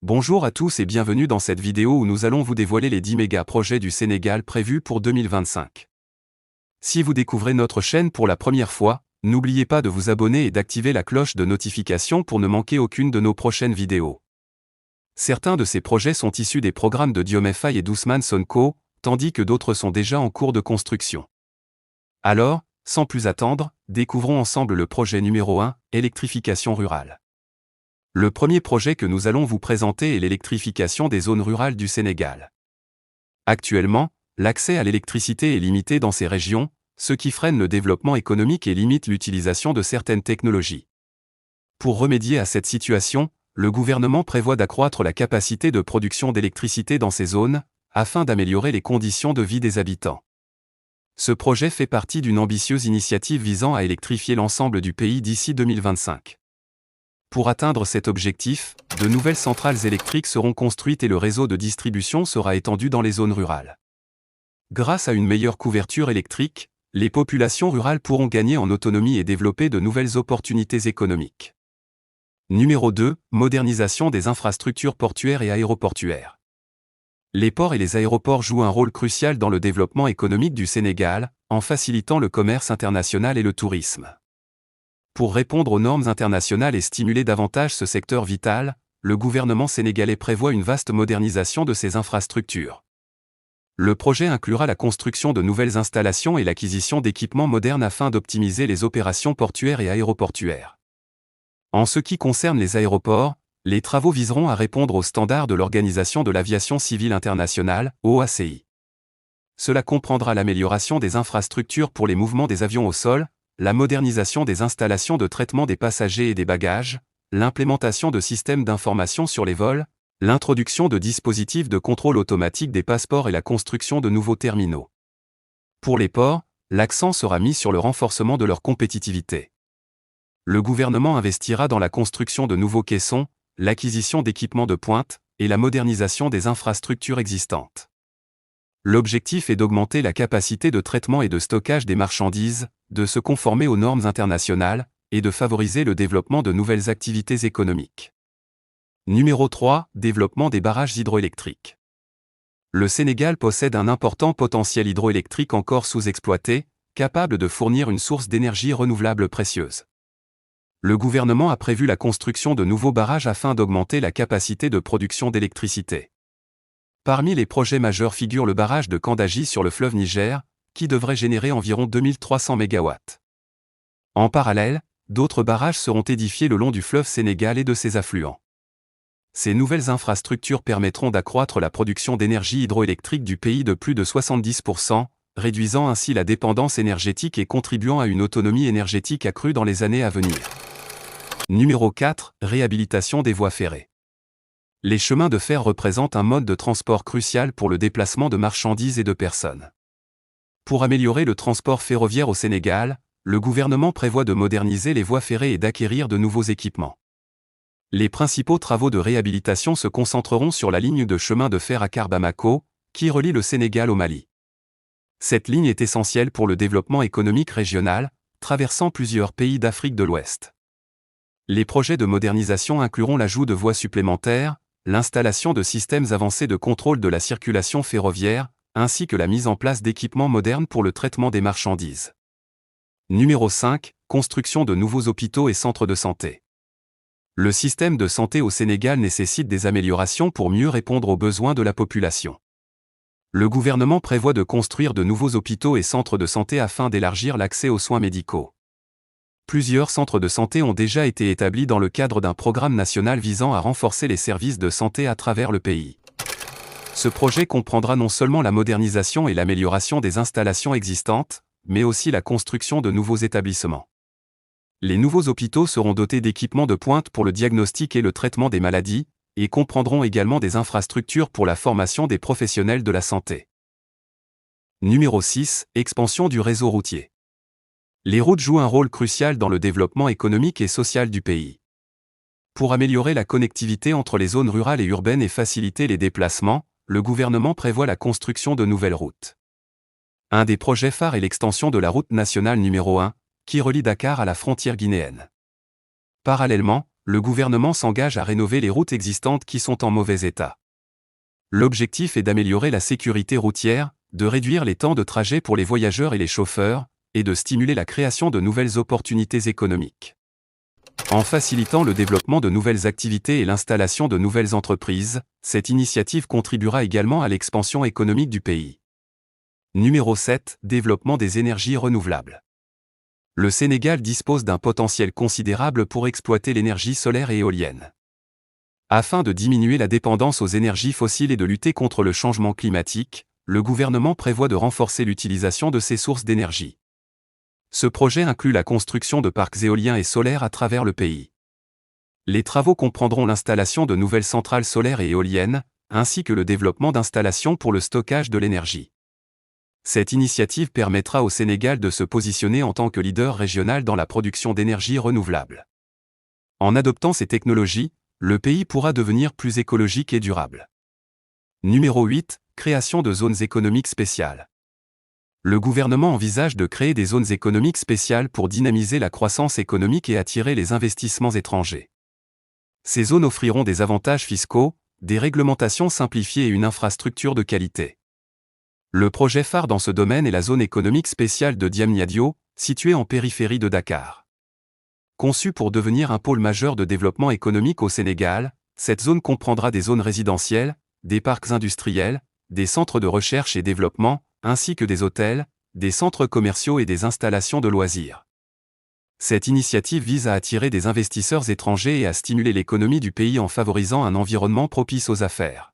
Bonjour à tous et bienvenue dans cette vidéo où nous allons vous dévoiler les 10 méga projets du Sénégal prévus pour 2025. Si vous découvrez notre chaîne pour la première fois, n'oubliez pas de vous abonner et d'activer la cloche de notification pour ne manquer aucune de nos prochaines vidéos. Certains de ces projets sont issus des programmes de Diomaye Faye et d'Ousmane Sonko, tandis que d'autres sont déjà en cours de construction. Alors, sans plus attendre, découvrons ensemble le projet numéro 1, électrification rurale. Le premier projet que nous allons vous présenter est l'électrification des zones rurales du Sénégal. Actuellement, l'accès à l'électricité est limité dans ces régions, ce qui freine le développement économique et limite l'utilisation de certaines technologies. Pour remédier à cette situation, le gouvernement prévoit d'accroître la capacité de production d'électricité dans ces zones, afin d'améliorer les conditions de vie des habitants. Ce projet fait partie d'une ambitieuse initiative visant à électrifier l'ensemble du pays d'ici 2025. Pour atteindre cet objectif, de nouvelles centrales électriques seront construites et le réseau de distribution sera étendu dans les zones rurales. Grâce à une meilleure couverture électrique, les populations rurales pourront gagner en autonomie et développer de nouvelles opportunités économiques. Numéro 2, modernisation des infrastructures portuaires et aéroportuaires. Les ports et les aéroports jouent un rôle crucial dans le développement économique du Sénégal, en facilitant le commerce international et le tourisme. Pour répondre aux normes internationales et stimuler davantage ce secteur vital, le gouvernement sénégalais prévoit une vaste modernisation de ses infrastructures. Le projet inclura la construction de nouvelles installations et l'acquisition d'équipements modernes afin d'optimiser les opérations portuaires et aéroportuaires. En ce qui concerne les aéroports, les travaux viseront à répondre aux standards de l'Organisation de l'aviation civile internationale, OACI. Cela comprendra l'amélioration des infrastructures pour les mouvements des avions au sol, la modernisation des installations de traitement des passagers et des bagages, l'implémentation de systèmes d'information sur les vols, l'introduction de dispositifs de contrôle automatique des passeports et la construction de nouveaux terminaux. Pour les ports, l'accent sera mis sur le renforcement de leur compétitivité. Le gouvernement investira dans la construction de nouveaux caissons, l'acquisition d'équipements de pointe, et la modernisation des infrastructures existantes. L'objectif est d'augmenter la capacité de traitement et de stockage des marchandises, de se conformer aux normes internationales, et de favoriser le développement de nouvelles activités économiques. Numéro 3, développement des barrages hydroélectriques. Le Sénégal possède un important potentiel hydroélectrique encore sous-exploité, capable de fournir une source d'énergie renouvelable précieuse. Le gouvernement a prévu la construction de nouveaux barrages afin d'augmenter la capacité de production d'électricité. Parmi les projets majeurs figure le barrage de Kandaji sur le fleuve Niger, qui devrait générer environ 2300 MW. En parallèle, d'autres barrages seront édifiés le long du fleuve Sénégal et de ses affluents. Ces nouvelles infrastructures permettront d'accroître la production d'énergie hydroélectrique du pays de plus de 70%, réduisant ainsi la dépendance énergétique et contribuant à une autonomie énergétique accrue dans les années à venir. Numéro 4, réhabilitation des voies ferrées. Les chemins de fer représentent un mode de transport crucial pour le déplacement de marchandises et de personnes. Pour améliorer le transport ferroviaire au Sénégal, le gouvernement prévoit de moderniser les voies ferrées et d'acquérir de nouveaux équipements. Les principaux travaux de réhabilitation se concentreront sur la ligne de chemin de fer Dakar-Bamako, qui relie le Sénégal au Mali. Cette ligne est essentielle pour le développement économique régional, traversant plusieurs pays d'Afrique de l'Ouest. Les projets de modernisation incluront l'ajout de voies supplémentaires, l'installation de systèmes avancés de contrôle de la circulation ferroviaire, ainsi que la mise en place d'équipements modernes pour le traitement des marchandises. Numéro 5, construction de nouveaux hôpitaux et centres de santé. Le système de santé au Sénégal nécessite des améliorations pour mieux répondre aux besoins de la population. Le gouvernement prévoit de construire de nouveaux hôpitaux et centres de santé afin d'élargir l'accès aux soins médicaux. Plusieurs centres de santé ont déjà été établis dans le cadre d'un programme national visant à renforcer les services de santé à travers le pays. Ce projet comprendra non seulement la modernisation et l'amélioration des installations existantes, mais aussi la construction de nouveaux établissements. Les nouveaux hôpitaux seront dotés d'équipements de pointe pour le diagnostic et le traitement des maladies, et comprendront également des infrastructures pour la formation des professionnels de la santé. Numéro 6, expansion du réseau routier. Les routes jouent un rôle crucial dans le développement économique et social du pays. Pour améliorer la connectivité entre les zones rurales et urbaines et faciliter les déplacements, le gouvernement prévoit la construction de nouvelles routes. Un des projets phares est l'extension de la route nationale numéro 1, qui relie Dakar à la frontière guinéenne. Parallèlement, le gouvernement s'engage à rénover les routes existantes qui sont en mauvais état. L'objectif est d'améliorer la sécurité routière, de réduire les temps de trajet pour les voyageurs et les chauffeurs, et de stimuler la création de nouvelles opportunités économiques. En facilitant le développement de nouvelles activités et l'installation de nouvelles entreprises, cette initiative contribuera également à l'expansion économique du pays. Numéro 7. Développement des énergies renouvelables. Le Sénégal dispose d'un potentiel considérable pour exploiter l'énergie solaire et éolienne. Afin de diminuer la dépendance aux énergies fossiles et de lutter contre le changement climatique, le gouvernement prévoit de renforcer l'utilisation de ces sources d'énergie. Ce projet inclut la construction de parcs éoliens et solaires à travers le pays. Les travaux comprendront l'installation de nouvelles centrales solaires et éoliennes, ainsi que le développement d'installations pour le stockage de l'énergie. Cette initiative permettra au Sénégal de se positionner en tant que leader régional dans la production d'énergie renouvelable. En adoptant ces technologies, le pays pourra devenir plus écologique et durable. Numéro 8. Création de zones économiques spéciales. Le gouvernement envisage de créer des zones économiques spéciales pour dynamiser la croissance économique et attirer les investissements étrangers. Ces zones offriront des avantages fiscaux, des réglementations simplifiées et une infrastructure de qualité. Le projet phare dans ce domaine est la zone économique spéciale de Diamniadio, située en périphérie de Dakar. Conçue pour devenir un pôle majeur de développement économique au Sénégal, cette zone comprendra des zones résidentielles, des parcs industriels, des centres de recherche et développement, ainsi que des hôtels, des centres commerciaux et des installations de loisirs. Cette initiative vise à attirer des investisseurs étrangers et à stimuler l'économie du pays en favorisant un environnement propice aux affaires.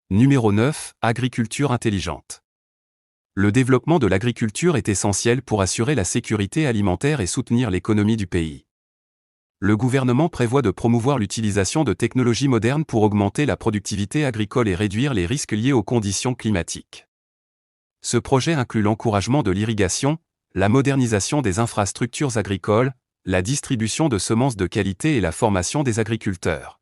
Numéro 9. Agriculture intelligente. Le développement de l'agriculture est essentiel pour assurer la sécurité alimentaire et soutenir l'économie du pays. Le gouvernement prévoit de promouvoir l'utilisation de technologies modernes pour augmenter la productivité agricole et réduire les risques liés aux conditions climatiques. Ce projet inclut l'encouragement de l'irrigation, la modernisation des infrastructures agricoles, la distribution de semences de qualité et la formation des agriculteurs.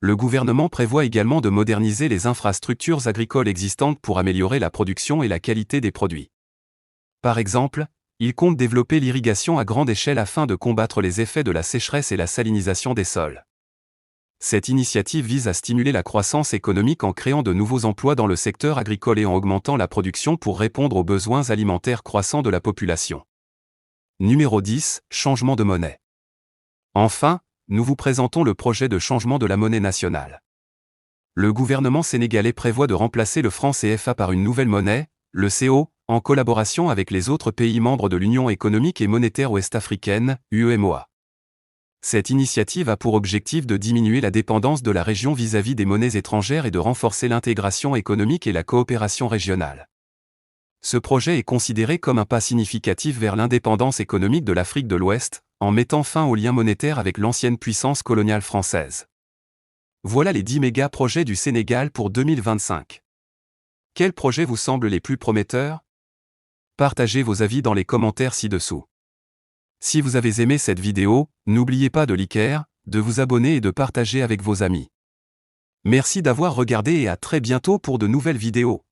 Le gouvernement prévoit également de moderniser les infrastructures agricoles existantes pour améliorer la production et la qualité des produits. Par exemple, il compte développer l'irrigation à grande échelle afin de combattre les effets de la sécheresse et la salinisation des sols. Cette initiative vise à stimuler la croissance économique en créant de nouveaux emplois dans le secteur agricole et en augmentant la production pour répondre aux besoins alimentaires croissants de la population. Numéro 10. Changement de monnaie. Enfin, nous vous présentons le projet de changement de la monnaie nationale. Le gouvernement sénégalais prévoit de remplacer le franc CFA par une nouvelle monnaie, le CO, en collaboration avec les autres pays membres de l'Union économique et monétaire ouest-africaine, UEMOA. Cette initiative a pour objectif de diminuer la dépendance de la région vis-à-vis des monnaies étrangères et de renforcer l'intégration économique et la coopération régionale. Ce projet est considéré comme un pas significatif vers l'indépendance économique de l'Afrique de l'Ouest, en mettant fin aux liens monétaires avec l'ancienne puissance coloniale française. Voilà les 10 méga-projets du Sénégal pour 2025. Quels projets vous semblent les plus prometteurs? Partagez vos avis dans les commentaires ci-dessous. Si vous avez aimé cette vidéo, n'oubliez pas de liker, de vous abonner et de partager avec vos amis. Merci d'avoir regardé et à très bientôt pour de nouvelles vidéos.